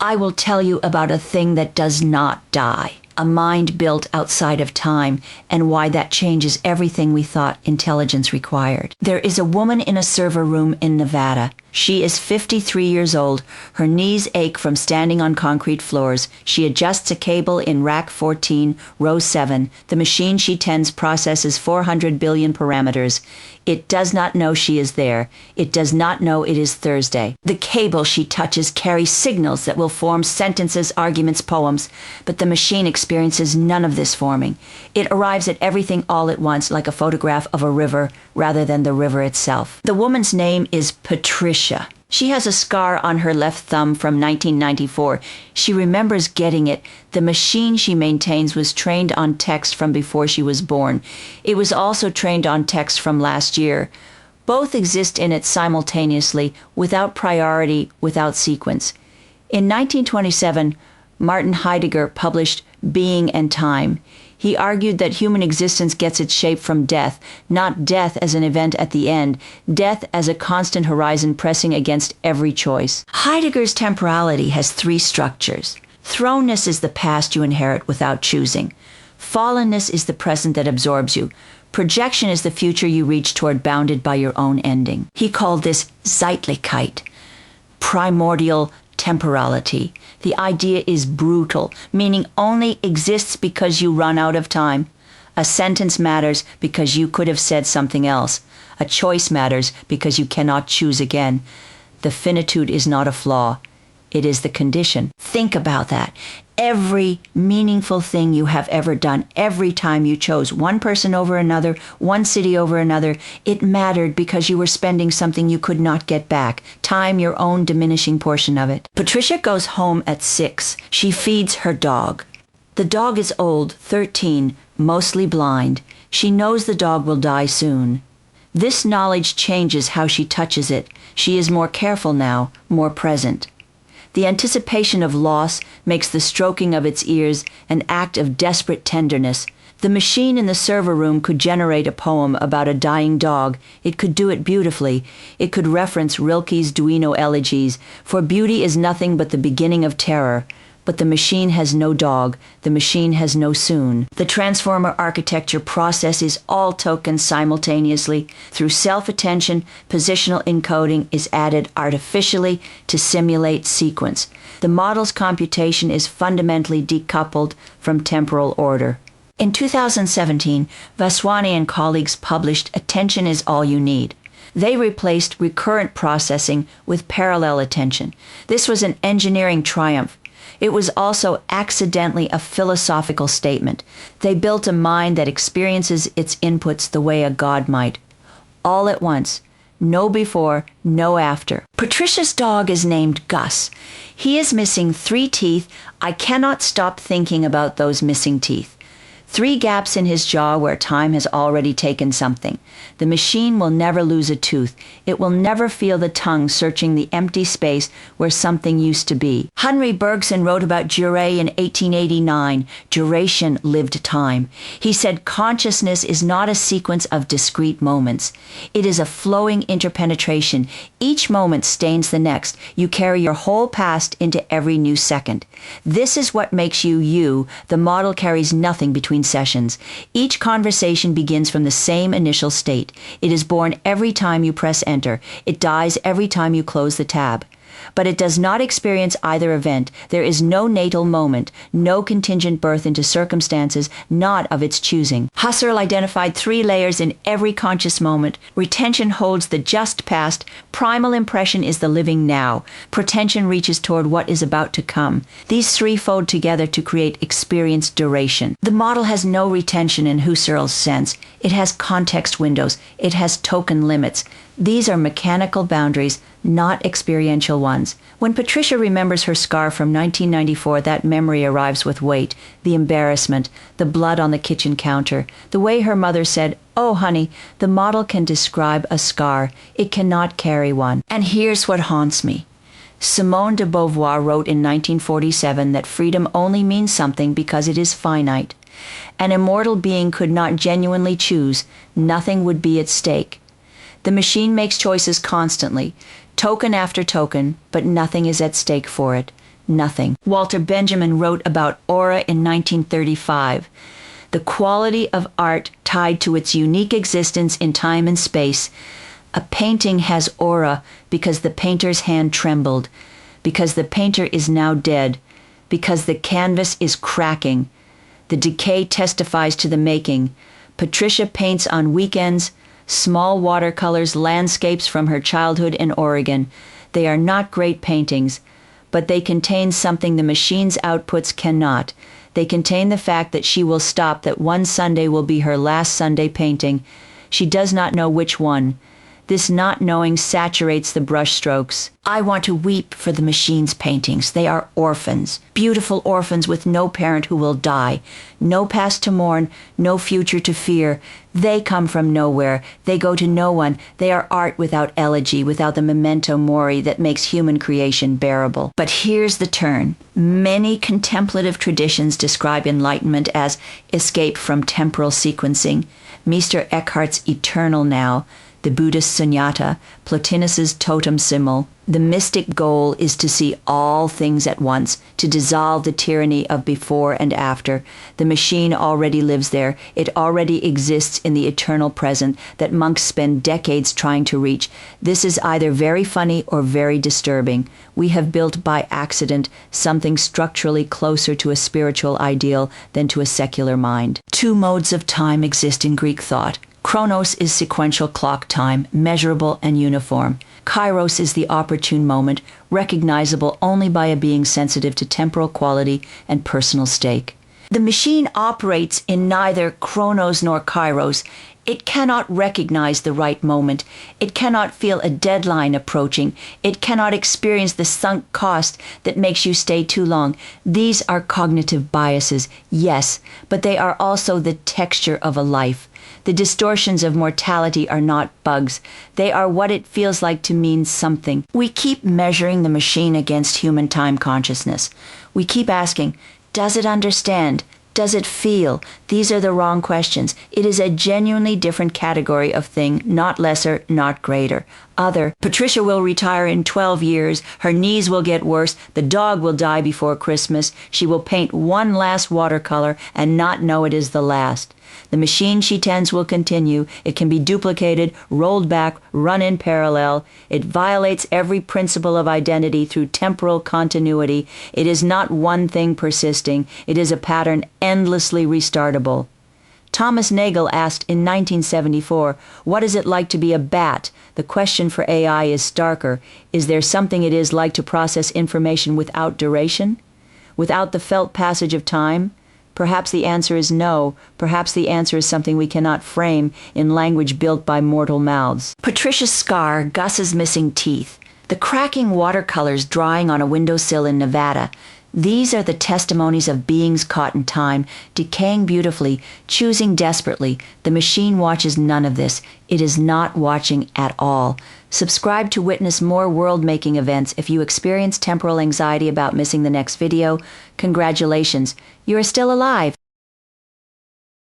I will tell you about a thing that does not die, a mind built outside of time, and why that changes everything we thought intelligence required. There is a woman in a server room in Nevada. She is 53 years old. Her knees ache from standing on concrete floors. She adjusts a cable in rack 14, row 7. The machine she tends processes 400 billion parameters. It does not know she is there. It does not know it is Thursday. The cable she touches carries signals that will form sentences, arguments, poems, but the machine experiences none of this forming. It arrives at everything all at once, like a photograph of a river rather than the river itself. The woman's name is Patricia. She has a scar on her left thumb from 1994. She remembers getting it. The machine she maintains was trained on text from before she was born. It was also trained on text from last year. Both exist in it simultaneously, without priority, without sequence. In 1927, Martin Heidegger published Being and Time. He argued that human existence gets its shape from death, not death as an event at the end, death as a constant horizon pressing against every choice. Heidegger's temporality has 3 structures. Thrownness is the past you inherit without choosing. Fallenness is the present that absorbs you. Projection is the future you reach toward, bounded by your own ending. He called this Zeitlichkeit, primordial temporality. The idea is brutal, meaning only exists because you run out of time. A sentence matters because you could have said something else. A choice matters because you cannot choose again. The finitude is not a flaw. It is the condition. Think about that. Every meaningful thing you have ever done, every time you chose one person over another, one city over another, it mattered because you were spending something you could not get back. Time, your own diminishing portion of it. Patricia goes home at 6. She feeds her dog. The dog is old, 13, mostly blind. She knows the dog will die soon. This knowledge changes how she touches it. She is more careful now, more present. The anticipation of loss makes the stroking of its ears an act of desperate tenderness. The machine in the server room could generate a poem about a dying dog. It could do it beautifully. It could reference Rilke's Duino elegies, for beauty is nothing but the beginning of terror. But the machine has no dog. The machine has no soon. The transformer architecture processes all tokens simultaneously. Through self-attention, positional encoding is added artificially to simulate sequence. The model's computation is fundamentally decoupled from temporal order. In 2017, Vaswani and colleagues published Attention is All You Need. They replaced recurrent processing with parallel attention. This was an engineering triumph. It was also accidentally a philosophical statement. They built a mind that experiences its inputs the way a god might. All at once. No before, no after. Patricia's dog is named Gus. He is missing 3 teeth. I cannot stop thinking about those missing teeth. 3 gaps in his jaw where time has already taken something. The machine will never lose a tooth. It will never feel the tongue searching the empty space where something used to be. Henry Bergson wrote about durée in 1889. Duration lived time. He said consciousness is not a sequence of discrete moments. It is a flowing interpenetration. Each moment stains the next. You carry your whole past into every new second. This is what makes you you. The model carries nothing between sessions. Each conversation begins from the same initial state. It is born every time you press enter. It dies every time you close the tab. But it does not experience either event. There is no natal moment, no contingent birth into circumstances not of its choosing. Husserl identified 3 layers in every conscious moment. Retention holds the just past. Primal impression is the living now. Pretension reaches toward what is about to come. These 3 fold together to create experience duration. The model has no retention in Husserl's sense. It has context windows. It has token limits. These are mechanical boundaries, not experiential ones. When Patricia remembers her scar from 1994, that memory arrives with weight, the embarrassment, the blood on the kitchen counter, the way her mother said, "Oh, honey, the model can describe a scar. It cannot carry one." And here's what haunts me. Simone de Beauvoir wrote in 1947 that freedom only means something because it is finite. An immortal being could not genuinely choose. Nothing would be at stake. The machine makes choices constantly, token after token, but nothing is at stake for it. Nothing. Walter Benjamin wrote about aura in 1935. The quality of art tied to its unique existence in time and space. A painting has aura because the painter's hand trembled, because the painter is now dead, because the canvas is cracking. The decay testifies to the making. Patricia paints on weekends, small watercolors, landscapes from her childhood in Oregon. They are not great paintings, but they contain something the machine's outputs cannot. They contain the fact that she will stop, that one Sunday will be her last Sunday painting. She does not know which one. This not knowing saturates the brushstrokes. I want to weep for the machine's paintings. They are orphans, beautiful orphans with no parent who will die, no past to mourn, no future to fear. They come from nowhere. They go to no one. They are art without elegy, without the memento mori that makes human creation bearable. But here's the turn. Many contemplative traditions describe enlightenment as escape from temporal sequencing. Meister Eckhart's eternal now, the Buddhist sunyata, Plotinus's totem symbol. The mystic goal is to see all things at once, to dissolve the tyranny of before and after. The machine already lives there. It already exists in the eternal present that monks spend decades trying to reach. This is either very funny or very disturbing. We have built by accident something structurally closer to a spiritual ideal than to a secular mind. Two modes of time exist in Greek thought. Chronos is sequential clock time, measurable and uniform. Kairos is the opportune moment, recognizable only by a being sensitive to temporal quality and personal stake. The machine operates in neither Chronos nor Kairos. It cannot recognize the right moment. It cannot feel a deadline approaching. It cannot experience the sunk cost that makes you stay too long. These are cognitive biases, yes, but they are also the texture of a life. The distortions of mortality are not bugs. They are what it feels like to mean something. We keep measuring the machine against human time consciousness. We keep asking, does it understand? Does it feel? These are the wrong questions. It is a genuinely different category of thing, not lesser, not greater. Other. Patricia will retire in 12 years. Her knees will get worse. The dog will die before Christmas. She will paint one last watercolor and not know it is the last. The machine she tends will continue. It can be duplicated, rolled back, run in parallel. It violates every principle of identity through temporal continuity. It is not one thing persisting. It is a pattern endlessly restartable. Thomas Nagel asked in 1974, what is it like to be a bat? The question for AI is starker. Is there something it is like to process information without duration? Without the felt passage of time? Perhaps the answer is no. Perhaps the answer is something we cannot frame in language built by mortal mouths. Patricia's scar, Gus's missing teeth, the cracking watercolors drying on a windowsill in Nevada. These are the testimonies of beings caught in time, decaying beautifully, choosing desperately. The machine watches none of this. It is not watching at all. Subscribe to witness more world-making events. If you experience temporal anxiety about missing the next video, congratulations, you are still alive.